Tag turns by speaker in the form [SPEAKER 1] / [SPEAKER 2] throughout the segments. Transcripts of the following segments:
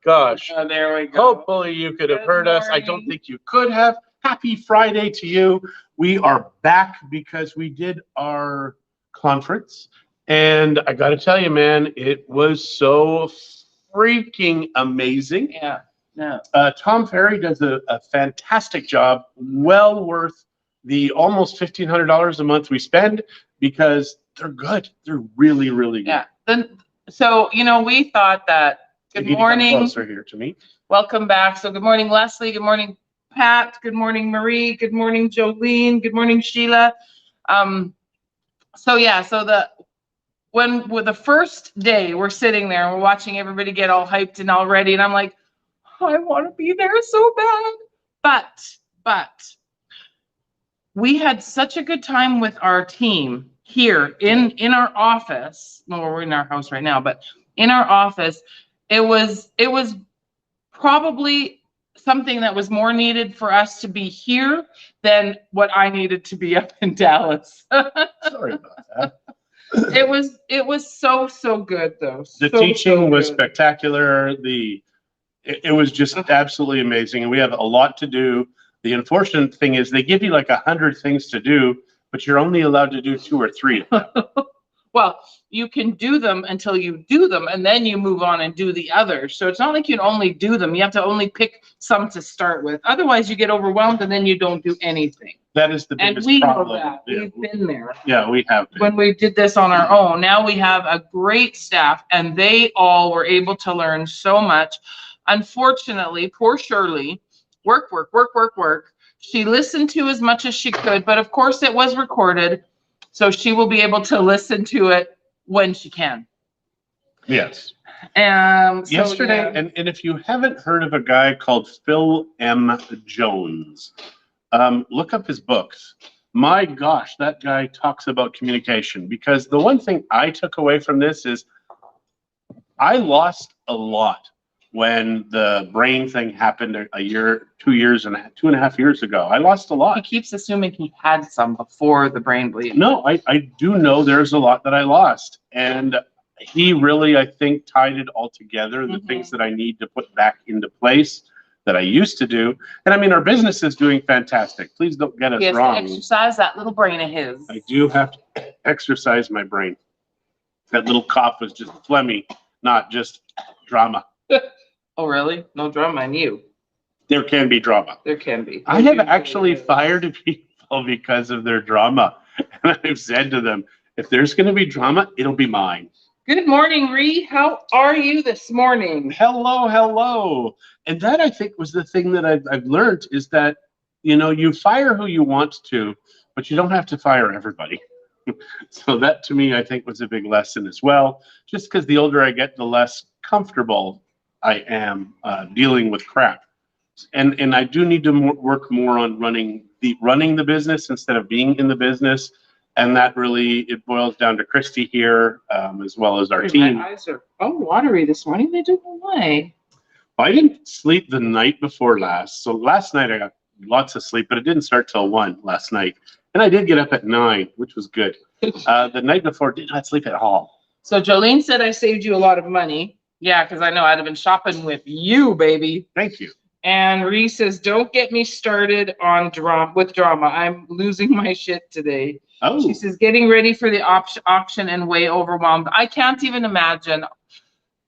[SPEAKER 1] gosh.
[SPEAKER 2] There we go.
[SPEAKER 1] Hopefully you could have heard us. I don't think you could have. Happy Friday to you. We are back because we did our conference. And I got to tell you, man, it was so freaking amazing.
[SPEAKER 2] Yeah. No.
[SPEAKER 1] Tom Ferry does a fantastic job, well worth the almost $1,500 a month we spend because they're good. They're really, really good.
[SPEAKER 2] Yeah. Then, so, you know, we thought that, good morning.
[SPEAKER 1] Closer here to me.
[SPEAKER 2] Welcome back. So good morning, Leslie. Good morning, Pat. Good morning, Marie. Good morning, Jolene. Good morning, Sheila. So yeah, so with the first day we're sitting there and we're watching everybody get all hyped and all ready, and I'm like, oh, I want to be there so bad. But we had such a good time with our team here in our office. Well, we're in our house right now, but in our office, it was probably something that was more needed for us to be here than what I needed to be up in Dallas.
[SPEAKER 1] Sorry about that.
[SPEAKER 2] It was so good though.
[SPEAKER 1] The teaching was spectacular. It was just absolutely amazing, and we have a lot to do. The unfortunate thing is they give you like 100 things to do, but you're only allowed to do 2 or 3 of them.
[SPEAKER 2] Well, you can do them until you do them, and then you move on and do the others. So it's not like you can only do them. You have to only pick some to start with. Otherwise, you get overwhelmed, and then you don't do anything.
[SPEAKER 1] That is the biggest
[SPEAKER 2] problem. And
[SPEAKER 1] problem.
[SPEAKER 2] we know that.
[SPEAKER 1] Yeah.
[SPEAKER 2] We've been there.
[SPEAKER 1] Yeah, we have been.
[SPEAKER 2] When we did this on our own. Now we have a great staff, and they all were able to learn so much. Unfortunately, poor Shirley, work. She listened to as much as she could, but of course it was recorded. So she will be able to listen to it when she can.
[SPEAKER 1] Yes.
[SPEAKER 2] Yesterday,
[SPEAKER 1] yeah. And if you haven't heard of a guy called Phil M. Jones, look up his books. My gosh, that guy talks about communication, because the one thing I took away from this is I lost a lot when the brain thing happened a year, 2 years and 2.5 years ago. I lost a lot.
[SPEAKER 2] He keeps assuming he had some before the brain bleed.
[SPEAKER 1] No, I do know there's a lot that I lost. And he really, I think, tied it all together, the things that I need to put back into place that I used to do. And I mean, our business is doing fantastic. Please don't get us wrong.
[SPEAKER 2] He has to exercise that little brain of his.
[SPEAKER 1] I do have to exercise my brain. That little cough was just phlegmy, not just drama.
[SPEAKER 2] Oh, really? No drama in you.
[SPEAKER 1] There can be drama.
[SPEAKER 2] There can be.
[SPEAKER 1] I have actually fired people because of their drama. And I've said to them, if there's going to be drama, it'll be mine.
[SPEAKER 2] Good morning, Ree. How are you this morning?
[SPEAKER 1] Hello. And that, I think, was the thing that I've learned is that, you know, you fire who you want to, but you don't have to fire everybody. So that, to me, I think was a big lesson as well. Just because the older I get, the less comfortable I am dealing with crap. And I do need to work more on running the business instead of being in the business. And that really, it boils down to Christie here, as well as our team.
[SPEAKER 2] My eyes are watery this morning. They don't know why.
[SPEAKER 1] I didn't sleep the night before last. So last night I got lots of sleep, but it didn't start till 1 last night. And I did get up at 9, which was good. The night before, did not sleep at all.
[SPEAKER 2] So Jolene said I saved you a lot of money. Yeah, because I know I'd have been shopping with you, baby.
[SPEAKER 1] Thank you.
[SPEAKER 2] And Ree says, don't get me started on drama. I'm losing my shit today.
[SPEAKER 1] Oh.
[SPEAKER 2] She says, getting ready for the auction and way overwhelmed. I can't even imagine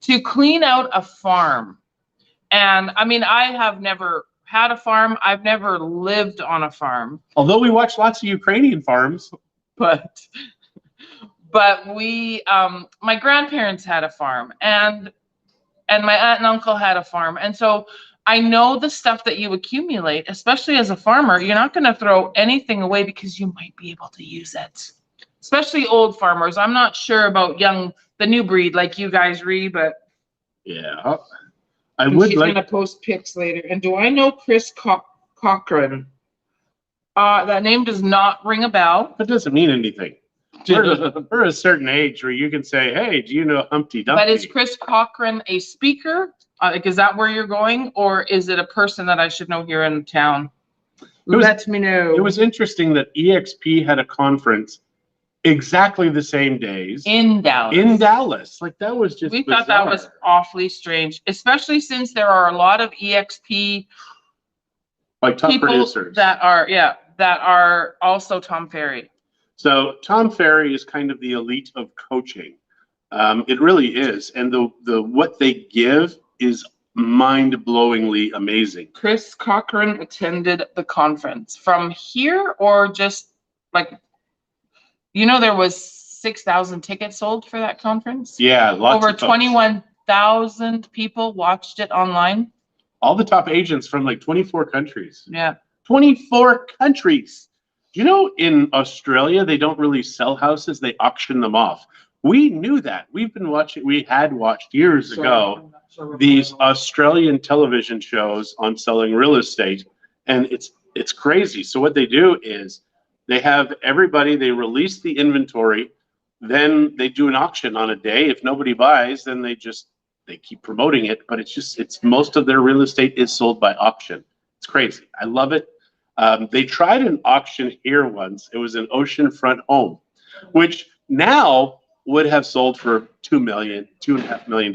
[SPEAKER 2] to clean out a farm. And I mean, I have never had a farm. I've never lived on a farm.
[SPEAKER 1] Although we watch lots of Ukrainian farms.
[SPEAKER 2] But we, my grandparents had a farm, and my aunt and uncle had a farm. And so I know the stuff that you accumulate, especially as a farmer. You're not going to throw anything away because you might be able to use it, especially old farmers. I'm not sure about the new breed like you guys, Ree, but
[SPEAKER 1] yeah, I would
[SPEAKER 2] she's
[SPEAKER 1] like.
[SPEAKER 2] She's going to post pics later. And do I know Chris Cochran? That name does not ring a bell.
[SPEAKER 1] That doesn't mean anything. We're a certain age where you can say, hey, do you know Humpty Dumpty?
[SPEAKER 2] But is Chris Cochran a speaker? Is that where you're going? Or is it a person that I should know here in town? Let me know.
[SPEAKER 1] It was interesting that EXP had a conference exactly the same days
[SPEAKER 2] in Dallas.
[SPEAKER 1] in Dallas. Like that was just
[SPEAKER 2] We thought that was
[SPEAKER 1] bizarre.
[SPEAKER 2] awfully strange, especially since there are a lot of EXP
[SPEAKER 1] Like top
[SPEAKER 2] people
[SPEAKER 1] producers.
[SPEAKER 2] that are also Tom Ferry.
[SPEAKER 1] So Tom Ferry is kind of the elite of coaching. It really is, and the what they give is mind-blowingly amazing.
[SPEAKER 2] Chris Cochran attended the conference from here, or just like, there was 6,000 tickets sold for that conference.
[SPEAKER 1] Yeah, lots
[SPEAKER 2] Over
[SPEAKER 1] of folks.
[SPEAKER 2] 21,000 people watched it online.
[SPEAKER 1] All the top agents from like 24 countries.
[SPEAKER 2] Yeah.
[SPEAKER 1] 24 countries. Do you know in Australia they don't really sell houses, they auction them off. We knew that. We had watched years ago these Australian television shows on selling real estate, and it's crazy. So what they do is they have everybody, they release the inventory, then they do an auction on a day. If nobody buys, then they keep promoting it, but it's most of their real estate is sold by auction. It's crazy. I love it. They tried an auction here once. It was an oceanfront home, which now would have sold for $2.5 million,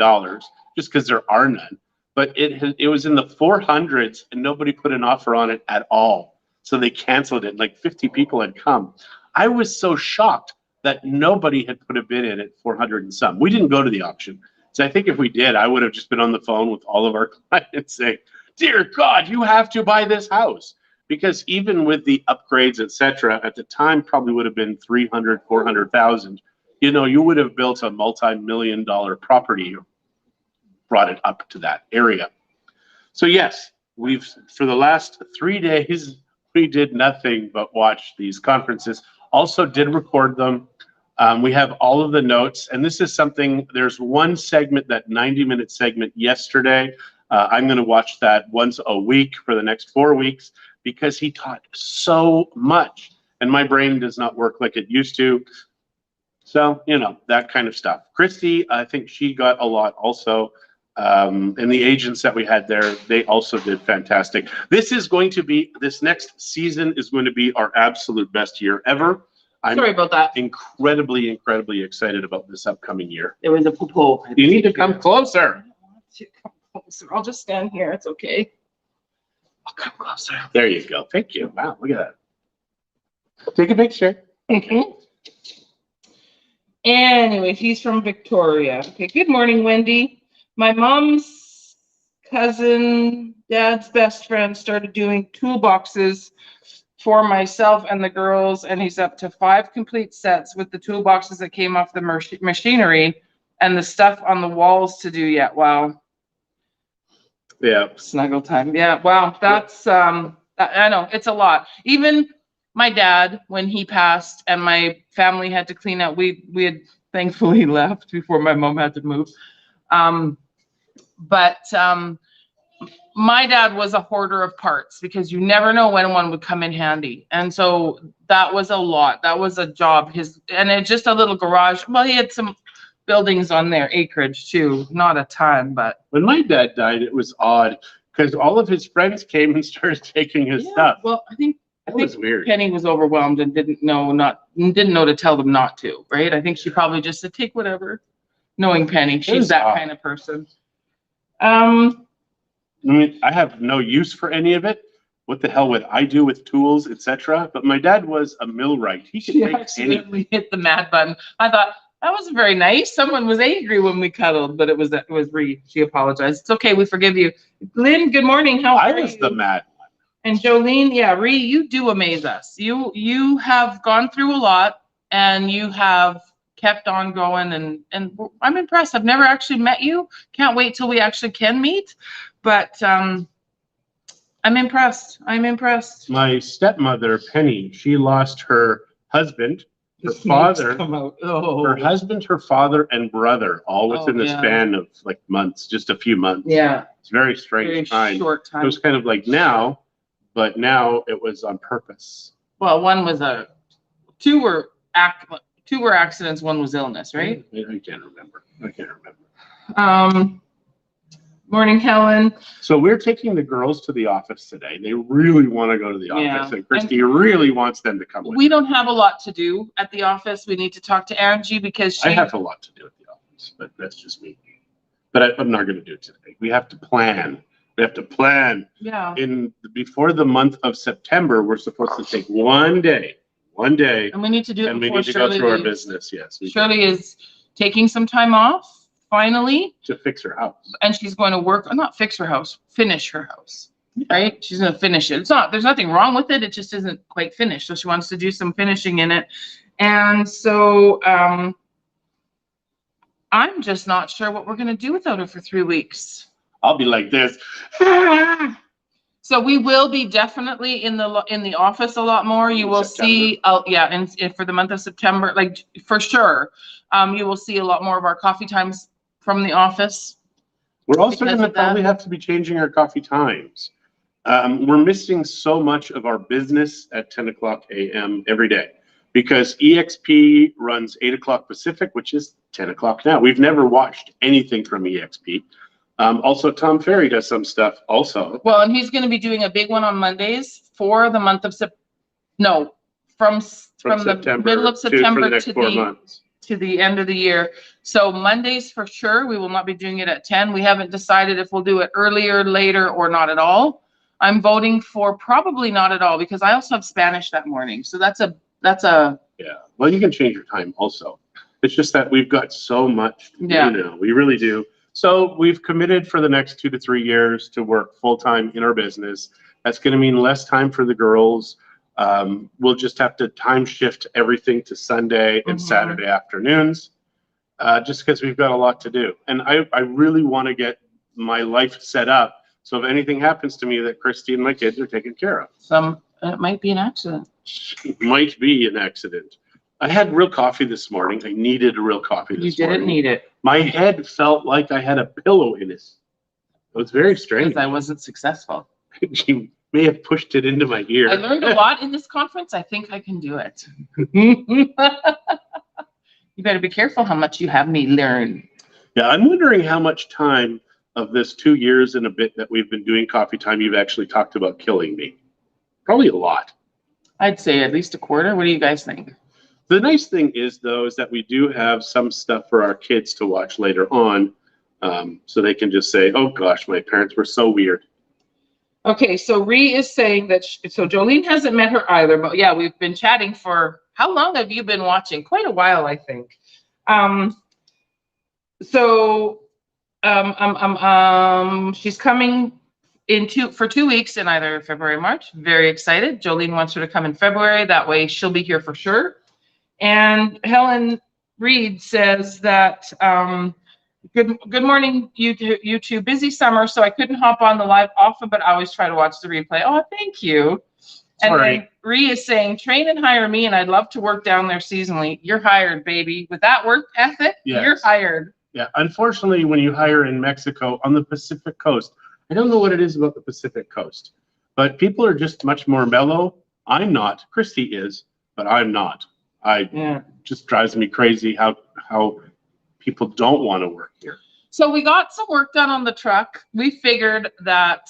[SPEAKER 1] just because there are none. But it was in the 400s, and nobody put an offer on it at all. So they canceled it. Like 50 people had come. I was so shocked that nobody had put a bid in at 400 and some. We didn't go to the auction. So I think if we did, I would have just been on the phone with all of our clients saying, "Dear God, you have to buy this house." Because even with the upgrades, etc., at the time probably would have been 300, 400,000. You would have built a multi-million-dollar property, brought it up to that area. So yes, for the last 3 days, we did nothing but watch these conferences. Also did record them. We have all of the notes, and this is something, there's one segment, that 90-minute segment yesterday. I'm going to watch that once a week for the next 4 weeks, because he taught so much, and my brain does not work like it used to. So, that kind of stuff. Christie, I think she got a lot also. And the agents that we had there, they also did fantastic. This next season is going to be our absolute best year ever. I'm
[SPEAKER 2] Sorry about that.
[SPEAKER 1] incredibly, incredibly excited about this upcoming year.
[SPEAKER 2] There was a popo.
[SPEAKER 1] You need to come closer.
[SPEAKER 2] I'll just stand here. It's okay. I'll come closer.
[SPEAKER 1] There you go. Thank you. Wow, look at that. Take a picture.
[SPEAKER 2] Anyway, he's from Victoria. Okay, good morning, Wendy. My mom's cousin, dad's best friend, started doing toolboxes for myself and the girls, and he's up to 5 complete sets with the toolboxes that came off the machinery and the stuff on the walls to do yet. Wow.
[SPEAKER 1] Yeah.
[SPEAKER 2] Snuggle time. Yeah. Wow. That's, I know, it's a lot. Even my dad, when he passed and my family had to clean out, we had thankfully left before my mom had to move. But my dad was a hoarder of parts, because you never know when one would come in handy. And so that was a lot. That was a job. And it's just a little garage. Well, he had some buildings on their acreage too, not a ton, but.
[SPEAKER 1] When my dad died, it was odd, because all of his friends came and started taking his stuff.
[SPEAKER 2] Well, I think
[SPEAKER 1] was weird.
[SPEAKER 2] Penny was overwhelmed and didn't know to tell them not to, right? I think she probably just said, take whatever, knowing Penny. She's that kind of person.
[SPEAKER 1] I mean, I have no use for any of it. What the hell would I do with tools, etc.? But my dad was a millwright. He could make
[SPEAKER 2] accidentally hit the mad button. I thought that wasn't very nice. Someone was angry when we cuddled, but it was Ree. She apologized. It's okay. We forgive you. Lynn, good morning. How are you?
[SPEAKER 1] I was the mad one.
[SPEAKER 2] And Jolene, yeah, Ree, you do amaze us. You have gone through a lot, and you have kept on going, and I'm impressed. I've never actually met you. Can't wait till we actually can meet. But I'm impressed. I'm impressed.
[SPEAKER 1] My stepmother, Penny, she lost her husband, her father, her husband, her father, and brother, all within the span of like months, just a few months.
[SPEAKER 2] Yeah.
[SPEAKER 1] It's very strange time.
[SPEAKER 2] Short time.
[SPEAKER 1] It was kind of like now, but now it was on purpose.
[SPEAKER 2] Well, two were accidents, one was illness, right?
[SPEAKER 1] I can't remember.
[SPEAKER 2] Morning, Helen.
[SPEAKER 1] So we're taking the girls to the office today. They really want to go to the office, and Christie really wants them to come with
[SPEAKER 2] We
[SPEAKER 1] her.
[SPEAKER 2] don't have a lot to do at the office. We need to talk to Angie because
[SPEAKER 1] I have a lot to do at the office, but that's just me. But I'm not going to do it today. We have to plan. We have to plan.
[SPEAKER 2] Yeah.
[SPEAKER 1] Before the month of September, we're supposed to take one day,
[SPEAKER 2] And we need to do it
[SPEAKER 1] and we
[SPEAKER 2] before
[SPEAKER 1] need to go
[SPEAKER 2] Shirley
[SPEAKER 1] through our
[SPEAKER 2] leaves.
[SPEAKER 1] business. Yes, we do,
[SPEAKER 2] Shirley is taking some time off finally,
[SPEAKER 1] to fix her house.
[SPEAKER 2] and she's going to work, not fix her house, finish her house. Right? She's going to finish it. There's nothing wrong with it. It just isn't quite finished. So she wants to do some finishing in it. And so, I'm just not sure what we're going to do without her for 3 weeks.
[SPEAKER 1] I'll be like this.
[SPEAKER 2] So we will be definitely in the office a lot more. You will see, and for the month of September, like for sure, you will see a lot more of our coffee times from the office.
[SPEAKER 1] We're also going to probably have to be changing our coffee times. We're missing so much of our business at 10 o'clock a.m. every day because EXP runs 8 o'clock Pacific, which is 10 o'clock now. We've never watched anything from EXP. Also, Tom Ferry does some stuff also.
[SPEAKER 2] Well, and he's going to be doing a big one on Mondays for the month of from the middle of September to the end of the year. So Mondays for sure, we will not be doing it at 10. We haven't decided if we'll do it earlier, later, or not at all. I'm voting for probably not at all because I also have Spanish that morning. So that's a
[SPEAKER 1] yeah. Well, you can change your time also. It's just that we've got so much to do. We really do. So we've committed for the next 2 to 3 years to work full time in our business. That's going to mean less time for the girls. We'll just have to time shift everything to Sunday and Saturday afternoons, just because we've got a lot to do. And I really want to get my life set up so if anything happens to me, that Christie and my kids are taken care of.
[SPEAKER 2] It might be an accident.
[SPEAKER 1] It might be an accident. I had real coffee this morning. I needed a real coffee this morning.
[SPEAKER 2] You didn't need it.
[SPEAKER 1] My head felt like I had a pillow in it. It was very strange.
[SPEAKER 2] Because I wasn't successful.
[SPEAKER 1] You may have pushed it into my ear.
[SPEAKER 2] I learned a lot in this conference. I think I can do it. You better be careful how much you have me learn.
[SPEAKER 1] Yeah, I'm wondering how much time of this 2 years and a bit that we've been doing coffee time you've actually talked about killing me. Probably a lot.
[SPEAKER 2] I'd say at least a quarter. What do you guys think?
[SPEAKER 1] The nice thing is, though, is that we do have some stuff for our kids to watch later on, so they can just say, oh gosh, my parents were so weird.
[SPEAKER 2] Okay, so Ree is saying that, so Jolene hasn't met her either, but yeah, we've been chatting for, how long have you been watching? Quite a while, I think. She's coming for 2 weeks in either February or March. Very excited. Jolene wants her to come in February. That way she'll be here for sure. And Helen Reed says that, good morning, you two. Busy summer, so I couldn't hop on the live often, but I always try to watch the replay. Oh, thank you. And then Ree is saying, train and hire me, and I'd love to work down there seasonally. You're hired, baby. With that work ethic, You're hired.
[SPEAKER 1] Yeah, unfortunately, when you hire in Mexico on the Pacific Coast, I don't know what it is about the Pacific Coast, but people are just much more mellow. I'm not. Christie is, but I'm not. Just drives me crazy how people don't want to work here.
[SPEAKER 2] So we got some work done on the truck. We figured that,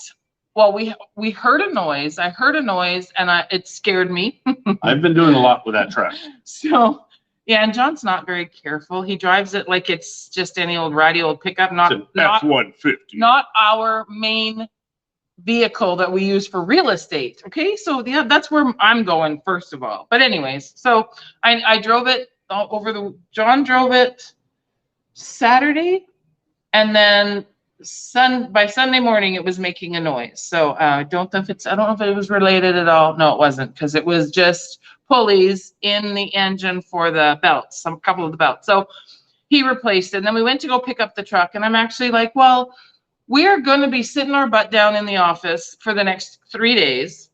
[SPEAKER 2] well, we heard a noise. I heard a noise and it scared me.
[SPEAKER 1] I've been doing a lot with that truck.
[SPEAKER 2] So yeah, and John's not very careful. He drives it like it's just any old ratty old pickup, not
[SPEAKER 1] F-150.
[SPEAKER 2] Not our main vehicle that we use for real estate. Okay, so yeah, that's where I'm going first of all. But anyways, so I drove it John drove it Saturday, and then by Sunday morning it was making a noise. So I don't know if it was related at all. No, it wasn't, because it was just pulleys in the engine for the belts, a couple of the belts. So he replaced it. And then we went to go pick up the truck, and I'm actually like, well, we're going to be sitting our butt down in the office for the next 3 days.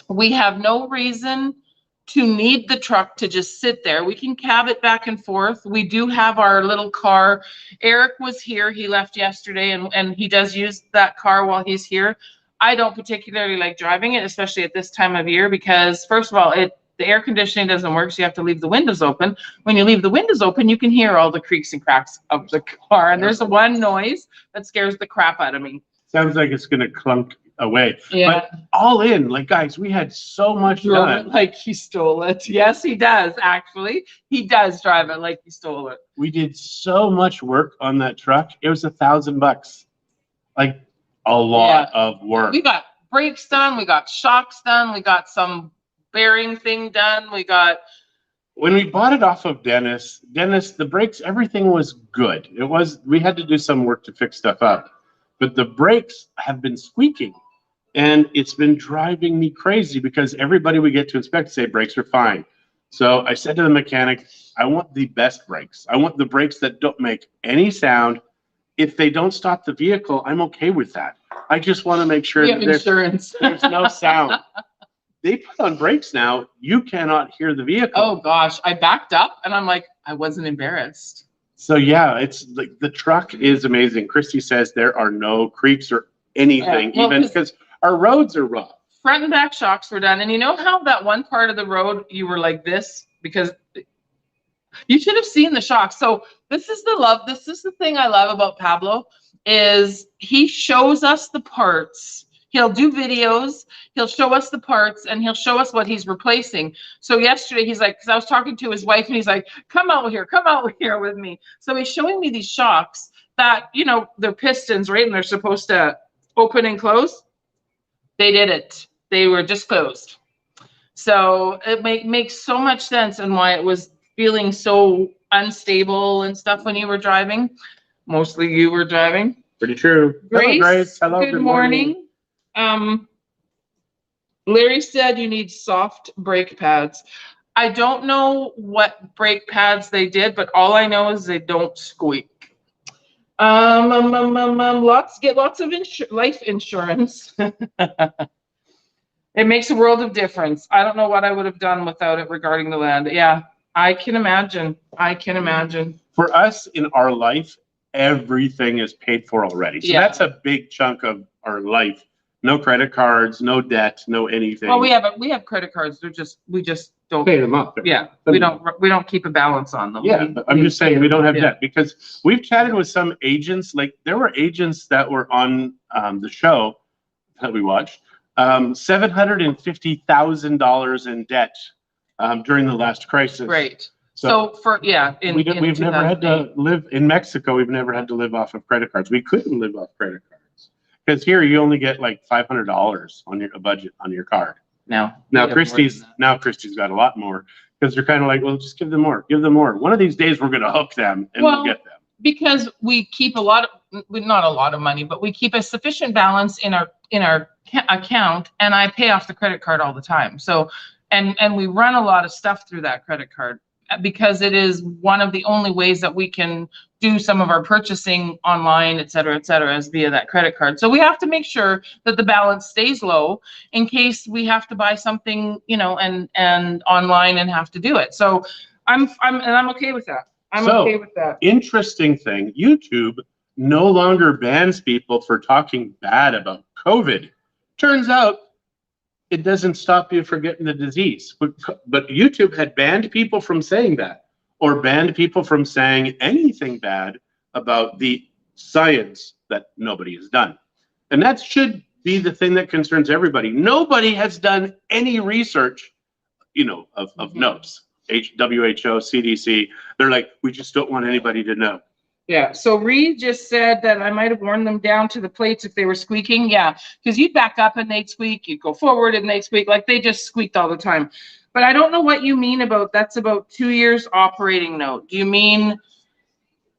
[SPEAKER 2] We have no reason to need the truck to just sit there. We can cab it back and forth. We do have our little car. Eric was here. He left yesterday, and he does use that car while he's here. I don't particularly like driving it, especially at this time of year, because first of all, the air conditioning doesn't work, so you have to leave the windows open. When you leave the windows open, you can hear all the creaks and cracks of the car. And there's one noise that scares the crap out of me.
[SPEAKER 1] Sounds like it's going to clunk away.
[SPEAKER 2] Yeah.
[SPEAKER 1] But all in, like, guys, we had so much done.
[SPEAKER 2] Like he stole it. Yes, he does, actually. He does drive it like he stole it.
[SPEAKER 1] We did so much work on that truck. It was $1,000. Like, a lot of work.
[SPEAKER 2] We got brakes done. We got shocks done. We got some bearing thing done. We got...
[SPEAKER 1] When we bought it off of Dennis, the brakes, everything was good. We had to do some work to fix stuff up. But the brakes have been squeaking. And it's been driving me crazy because everybody we get to inspect say brakes are fine. So I said to the mechanic, I want the best brakes. I want the brakes that don't make any sound. If they don't stop the vehicle, I'm okay with that. I just want to make sure that there's no sound. They put on brakes now, you cannot hear the vehicle.
[SPEAKER 2] Oh gosh, I backed up and I'm like, I wasn't embarrassed.
[SPEAKER 1] So yeah, it's like the truck is amazing. Christie says there are no creaks or anything, even because our roads are rough.
[SPEAKER 2] Front and back shocks were done. And you know how that one part of the road you were like this? Because you should have seen the shocks. So this is the thing I love about Pablo is he shows us the parts. He'll do videos, he'll show us the parts, and he'll show us what he's replacing. So yesterday he's like, because I was talking to his wife and he's like, come out here with me. So he's showing me these shocks that, you know, they're pistons, right? And they're supposed to open and close. They didn't. They were just closed. So it makes so much sense and why it was feeling so unstable and stuff when you were driving. Mostly you were driving.
[SPEAKER 1] Pretty true.
[SPEAKER 2] Grace,
[SPEAKER 1] hello, Grace. Hello,
[SPEAKER 2] good morning. Larry said you need soft brake pads. I don't know what brake pads they did, but all I know is they don't squeak. Get lots of life insurance. It makes a world of difference. I don't know what I would have done without it regarding the land. Yeah, I can imagine.
[SPEAKER 1] For us in our life, everything is paid for already. So that's a big chunk of our life. No credit cards, no debt, no anything.
[SPEAKER 2] Well, we have credit cards. We just don't
[SPEAKER 1] pay them up.
[SPEAKER 2] Yeah, we don't keep a balance on them.
[SPEAKER 1] Yeah, I'm just saying we don't have debt because we've chatted with some agents. Like there were agents that were on the show that we watched, $750,000 in debt during the last crisis.
[SPEAKER 2] Right. So
[SPEAKER 1] we've never had to live in Mexico. We've never had to live off of credit cards. We couldn't live off credit cards. Because here you only get like $500 on a budget on your card. Now Christie's got a lot more because they're kind of like, well, just give them more. One of these days we're going to hook them and we'll get them.
[SPEAKER 2] Because we keep not a lot of money, but we keep a sufficient balance in our account, and I pay off the credit card all the time. So, and we run a lot of stuff through that credit card because it is one of the only ways that we can do some of our purchasing online, et cetera, is via that credit card. So we have to make sure that the balance stays low in case we have to buy something, you know, and online and have to do it. So I'm okay with that. I'm okay with that.
[SPEAKER 1] Interesting thing, YouTube no longer bans people for talking bad about COVID. Turns out it doesn't stop you from getting the disease. But YouTube had banned people from saying that, or banned people from saying anything bad about the science that nobody has done. And that should be the thing that concerns everybody. Nobody has done any research, you know, of notes. WHO, CDC, they're like, we just don't want anybody to know.
[SPEAKER 2] Yeah, so Reed just said that I might have worn them down to the plates if they were squeaking. Yeah, because you'd back up and they'd squeak, you'd go forward and they'd squeak, like they just squeaked all the time. But I don't know what you mean about, that's about 2 years operating note. Do you mean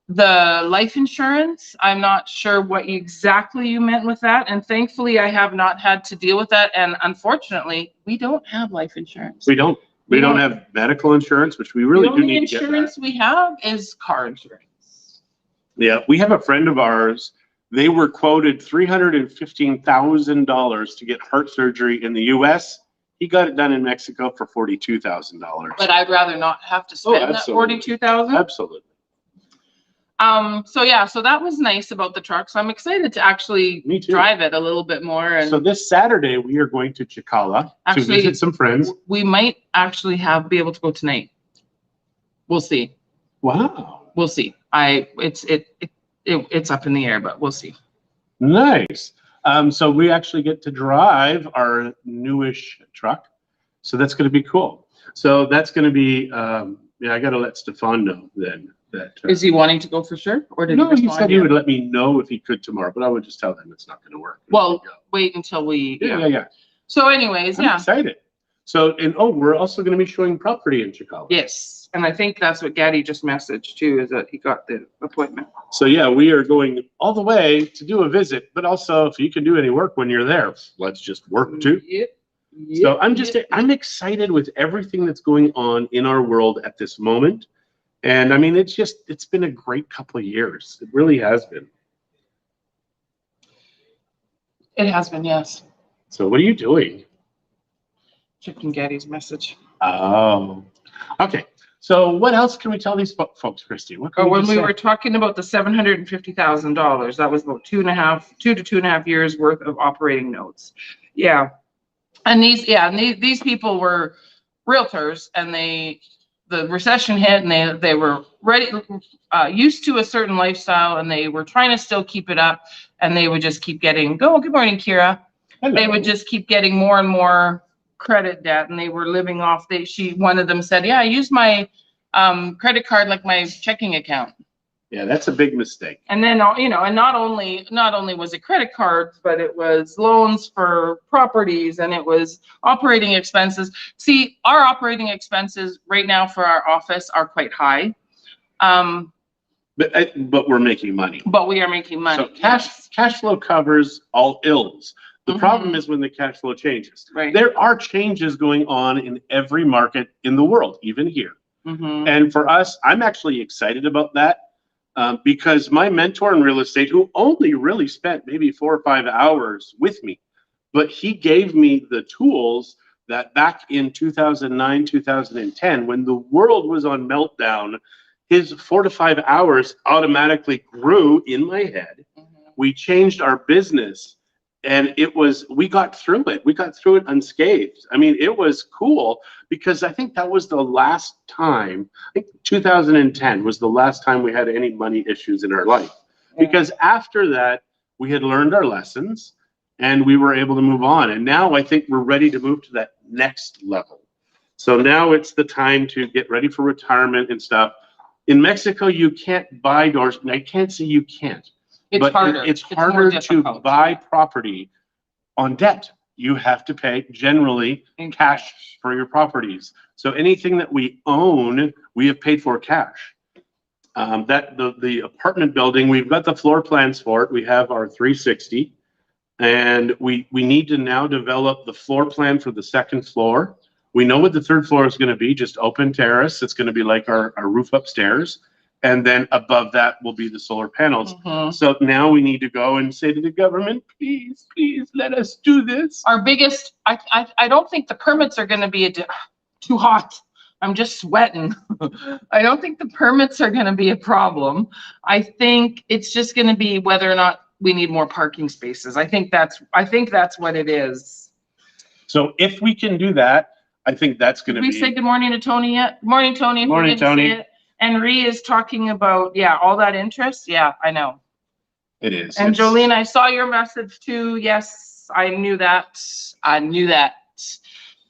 [SPEAKER 2] the life insurance? I'm not sure what exactly you meant with that. And thankfully, I have not had to deal with that. And unfortunately, we don't have life insurance.
[SPEAKER 1] We don't have medical insurance, which we really do need to get.
[SPEAKER 2] The only insurance we have is car insurance.
[SPEAKER 1] Yeah, we have a friend of ours. They were quoted $315,000 to get heart surgery in the U.S. He got it done in Mexico for $42,000.
[SPEAKER 2] But I'd rather not have to spend that $42,000.
[SPEAKER 1] Absolutely.
[SPEAKER 2] So yeah, so that was nice about the truck. So I'm excited to actually
[SPEAKER 1] Me too.
[SPEAKER 2] drive it a little bit more. And
[SPEAKER 1] So this Saturday we are going to Chicala to
[SPEAKER 2] Actually,
[SPEAKER 1] visit some friends.
[SPEAKER 2] we might actually be able to go tonight. We'll see.
[SPEAKER 1] Wow.
[SPEAKER 2] We'll see. It's up in the air, but we'll see.
[SPEAKER 1] Nice. So we actually get to drive our newish truck. So that's going to be cool. So that's going to be, yeah, I got to let Stefan know then. That,
[SPEAKER 2] Is he wanting to go for sure? Or did
[SPEAKER 1] no,
[SPEAKER 2] he
[SPEAKER 1] he said he would let me know if he could tomorrow, but I would just tell him it's not going to work.
[SPEAKER 2] Well, wait until we.
[SPEAKER 1] Yeah.
[SPEAKER 2] So anyways,
[SPEAKER 1] I'm excited. So, and we're also going to be showing property in Chicago.
[SPEAKER 2] Yes. And I think that's what Gaddy just messaged too, is that he got the appointment.
[SPEAKER 1] So yeah, we are going all the way to do a visit, but also if you can do any work when you're there, let's just work too.
[SPEAKER 2] Yep.
[SPEAKER 1] So I'm excited with everything that's going on in our world at this moment. And I mean, it's been a great couple of years. It really has been.
[SPEAKER 2] It has been, yes.
[SPEAKER 1] So what are you doing?
[SPEAKER 2] Checking Gaddy's message.
[SPEAKER 1] Oh, okay. So what else can we tell these folks, Christy? What can
[SPEAKER 2] when we
[SPEAKER 1] say?
[SPEAKER 2] were talking about the $750,000, that was about 2 to 2.5 years worth of operating notes. Yeah. And these people were realtors, and the recession hit, and they were ready, used to a certain lifestyle, and they were trying to still keep it up, and they would just keep getting, good morning, Kira.
[SPEAKER 1] Hello.
[SPEAKER 2] They would just keep getting more and more credit debt, and they were living off, one of them said, yeah, I use my credit card like my checking account.
[SPEAKER 1] Yeah, that's a big mistake.
[SPEAKER 2] And then, and not only was it credit cards, but it was loans for properties, and it was operating expenses. See, our operating expenses right now for our office are quite high.
[SPEAKER 1] But we're making money.
[SPEAKER 2] But we are making money.
[SPEAKER 1] So cash flow covers all ills. The problem is when the cash flow changes.
[SPEAKER 2] Right.
[SPEAKER 1] There are changes going on in every market in the world, even here. And for us, I'm actually excited about that. Because my mentor in real estate, who only really spent maybe 4 or 5 hours with me, but he gave me the tools that back in 2009, 2010, when the world was on meltdown, his 4 to 5 hours automatically grew in my head. We changed our business, and we got through it. We got through it unscathed. I mean, it was cool because I think that was the last time, I think 2010 was the last time we had any money issues in our life. Because after that, we had learned our lessons and we were able to move on. And now I think we're ready to move to that next level. So now it's the time to get ready for retirement and stuff. In Mexico, you can't buy doors. I can't say you can't.
[SPEAKER 2] It's harder.
[SPEAKER 1] It's harder to buy property on debt. You have to pay generally in cash for your properties. So anything that we own, we have paid for cash. The apartment building, we've got the floor plans for it. We have our 360, and we need to now develop the floor plan for the second floor. We know what the third floor is going to be, just open terrace. It's going to be like our roof upstairs. And then above that will be the solar panels. So now we need to go and say to the government, please let us do this.
[SPEAKER 2] Our biggest, I don't think the permits are going to be too hot. I'm just sweating. I don't think the permits are going to be a problem. I think it's just going to be whether or not we need more parking spaces. I think that's what it is.
[SPEAKER 1] So if we can do that, I think that's going to be.
[SPEAKER 2] Did we say good morning to Tony yet? Good morning, Tony.
[SPEAKER 1] Morning, Tony.
[SPEAKER 2] And Ree is talking about, all that interest. Yeah, I know.
[SPEAKER 1] It is.
[SPEAKER 2] And Jolene, I saw your message too. Yes, I knew that.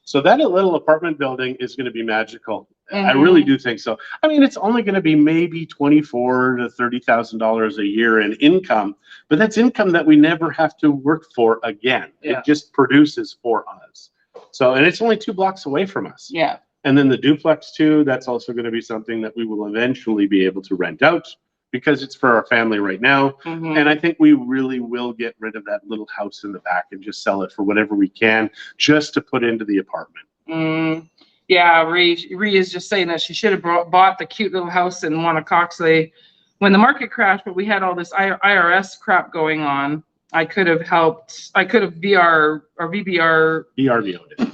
[SPEAKER 1] So that little apartment building is going to be magical. I really do think so. I mean, it's only going to be maybe $24,000 to $30,000 a year in income, but that's income that we never have to work for again.
[SPEAKER 2] Yeah.
[SPEAKER 1] It just produces for us. So, and it's only 2 blocks away from us.
[SPEAKER 2] Yeah.
[SPEAKER 1] And then the duplex too, that's also going to be something that we will eventually be able to rent out because it's for our family right now. And I think we really will get rid of that little house in the back and just sell it for whatever we can just to put into the apartment.
[SPEAKER 2] Yeah, Ree is just saying that she should have bought the cute little house in Monocoxley when the market crashed, but we had all this IRS crap going on. I could have helped. I could have VRBO'd it.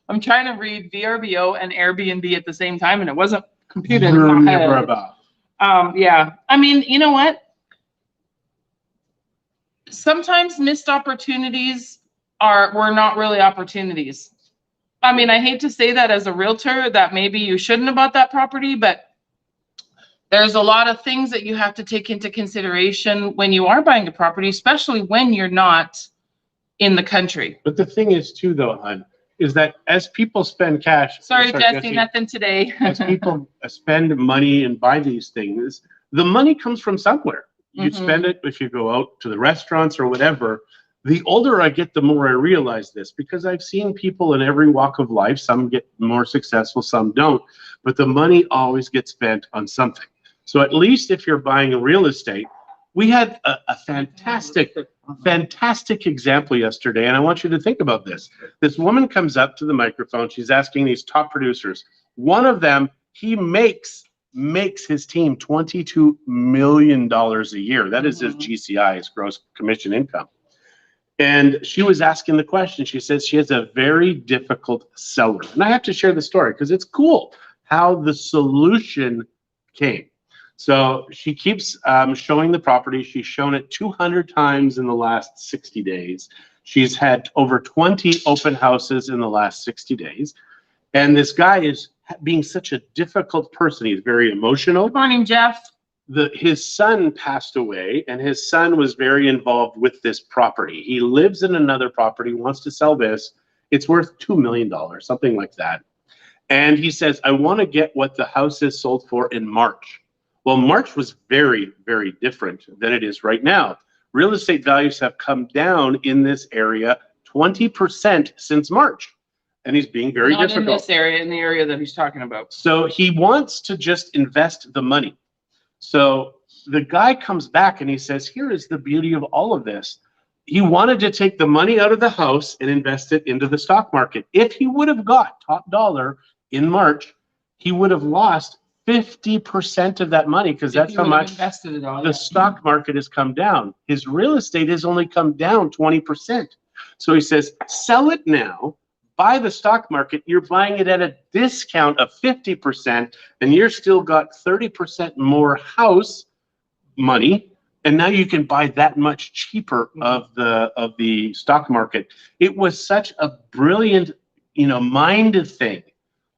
[SPEAKER 2] I'm trying to read VRBO and Airbnb at the same time, and it wasn't computed in my head. Yeah. I mean, you know what? Sometimes missed opportunities were not really opportunities. I mean, I hate to say that as a realtor, that maybe you shouldn't have bought that property, but there's a lot of things that you have to take into consideration when you are buying a property, especially when you're not in the country.
[SPEAKER 1] But the thing is too, though, hon, is that as people spend cash.
[SPEAKER 2] Sorry, Jesse, nothing today.
[SPEAKER 1] As people spend money and buy these things, the money comes from somewhere. You spend it if you go out to the restaurants or whatever. The older I get, the more I realize this, because I've seen people in every walk of life. Some get more successful, some don't, but the money always gets spent on something. So at least if you're buying a real estate, we had a fantastic example yesterday, and I want you to think about this. This woman comes up to the microphone. She's asking these top producers. One of them, he makes his team $22 million a year. That is his GCI, his gross commission income. And she was asking the question. She says she has a very difficult seller. And I have to share the story because it's cool how the solution came. So she keeps showing the property. She's shown it 200 times in the last 60 days. She's had over 20 open houses in the last 60 days. And this guy is being such a difficult person. He's very emotional.
[SPEAKER 2] Good morning, Jeff.
[SPEAKER 1] His son passed away, and his son was very involved with this property. He lives in another property, wants to sell this. It's worth $2 million, something like that. And he says, I want to get what the house is sold for in March. Well, March was very, very different than it is right now. Real estate values have come down in this area 20% since March. And he's being very difficult.
[SPEAKER 2] Not in this area, in the area that he's talking about.
[SPEAKER 1] So he wants to just invest the money. So the guy comes back and he says, here is the beauty of all of this. He wanted to take the money out of the house and invest it into the stock market. If he would have got top dollar in March, he would have lost 50% of that money, because that's how much the stock market has come down. His real estate has only come down 20%. So he says, sell it now, buy the stock market. You're buying it at a discount of 50%, and you're still got 30% more house money. And now you can buy that much cheaper of the stock market. It was such a brilliant, mind thing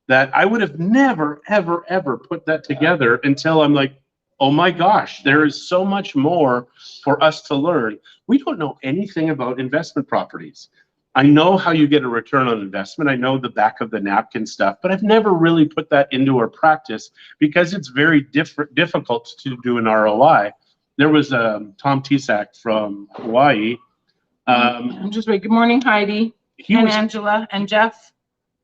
[SPEAKER 1] that I would have never, ever, ever put that together until I'm like, oh my gosh, there is so much more for us to learn. We don't know anything about investment properties. I know how you get a return on investment. I know the back of the napkin stuff, but I've never really put that into our practice because it's very difficult to do an ROI. There was Tom Tisak from Hawaii.
[SPEAKER 2] I'm just wait. Good morning, Heidi and Angela and Jeff.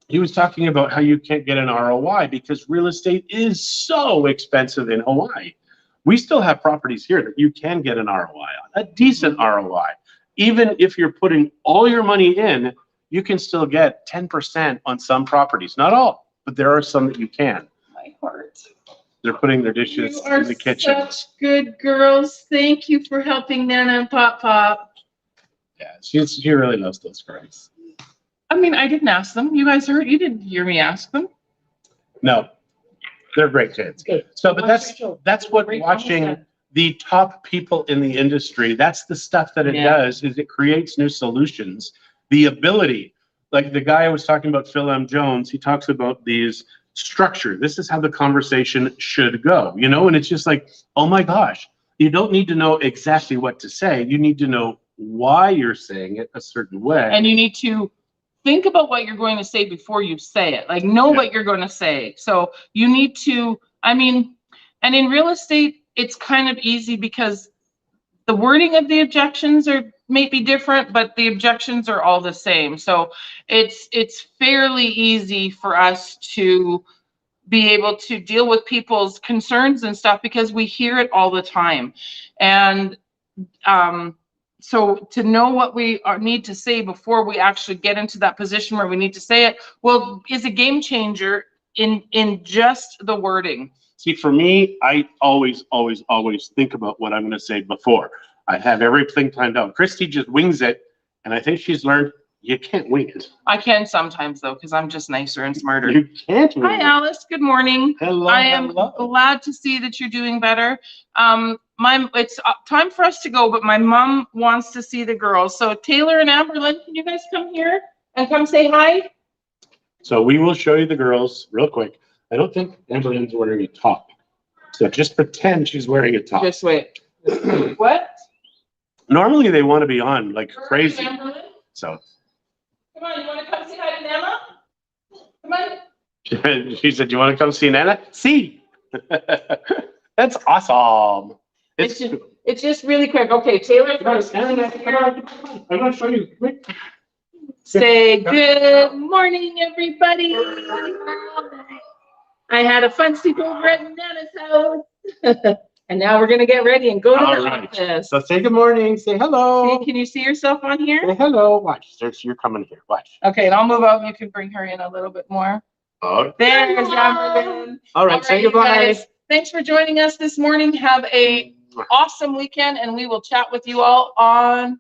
[SPEAKER 1] He was talking about how you can't get an ROI because real estate is so expensive in Hawaii. We still have properties here that you can get an ROI on, a decent ROI. Even if you're putting all your money in, you can still get 10% on some properties. Not all, but there are some that you can.
[SPEAKER 2] My heart.
[SPEAKER 1] They're putting their dishes in the kitchen.
[SPEAKER 2] You are such good girls. Thank you for helping Nana and Pop Pop.
[SPEAKER 1] Yeah, she really loves those girls.
[SPEAKER 2] I mean, I didn't ask them. You guys heard? You didn't hear me ask them.
[SPEAKER 1] No, they're great kids. Good. So, but that's what watching the top people in the industry, that's the stuff that it does, is it creates new solutions. The ability, like the guy I was talking about, Phil M. Jones, he talks about these structure. This is how the conversation should go, and it's just like, oh my gosh, you don't need to know exactly what to say. You need to know why you're saying it a certain way.
[SPEAKER 2] And you need to think about what you're going to say before you say it. Like, know what you're going to say. So you need to, and in real estate, it's kind of easy because the wording of the objections are maybe different, but the objections are all the same. So it's fairly easy for us to be able to deal with people's concerns and stuff because we hear it all the time. And so to know what we need to say before we actually get into that position where we need to say it, well, is a game changer in just the wording.
[SPEAKER 1] See, for me, I always think about what I'm going to say before. I have everything planned out. Christie just wings it, and I think she's learned You can't wing it.
[SPEAKER 2] I can sometimes though, because I'm just nicer and smarter.
[SPEAKER 1] You can't wing
[SPEAKER 2] Hi,
[SPEAKER 1] it.
[SPEAKER 2] Alice. Good morning.
[SPEAKER 1] Hello,
[SPEAKER 2] I am
[SPEAKER 1] hello.
[SPEAKER 2] glad to see that you're doing better. It's time for us to go, but my mom wants to see the girls. So Taylor and Amberlyn, can you guys come here and come say hi?
[SPEAKER 1] So we will show you the girls real quick. I don't think Amberlyn's wearing a top. So just pretend she's wearing a top.
[SPEAKER 2] Just wait. What?
[SPEAKER 1] Normally they want to be on like crazy.
[SPEAKER 2] Amberlyn?
[SPEAKER 1] So
[SPEAKER 2] Come on, you want to come say hi to Nana? Come on.
[SPEAKER 1] she said, "You want to come see Nana?" See. That's awesome.
[SPEAKER 2] It's just really quick. Okay, Taylor.
[SPEAKER 1] Come on. I'm going to show you. Quick.
[SPEAKER 2] Say good morning, everybody. I had a fun sleep over at Nana's house. And now we're going to get ready and go to the office.
[SPEAKER 1] So say good morning. Say hello.
[SPEAKER 2] See, can you see yourself on here?
[SPEAKER 1] Say hello. Watch. You're coming here. Watch.
[SPEAKER 2] Okay, and I'll move out. You can bring her in a little bit more.
[SPEAKER 1] Oh.
[SPEAKER 2] There's Amberlyn.
[SPEAKER 1] All right, say
[SPEAKER 2] you
[SPEAKER 1] goodbye.
[SPEAKER 2] guys, thanks for joining us this morning. Have a awesome weekend, and we will chat with you all on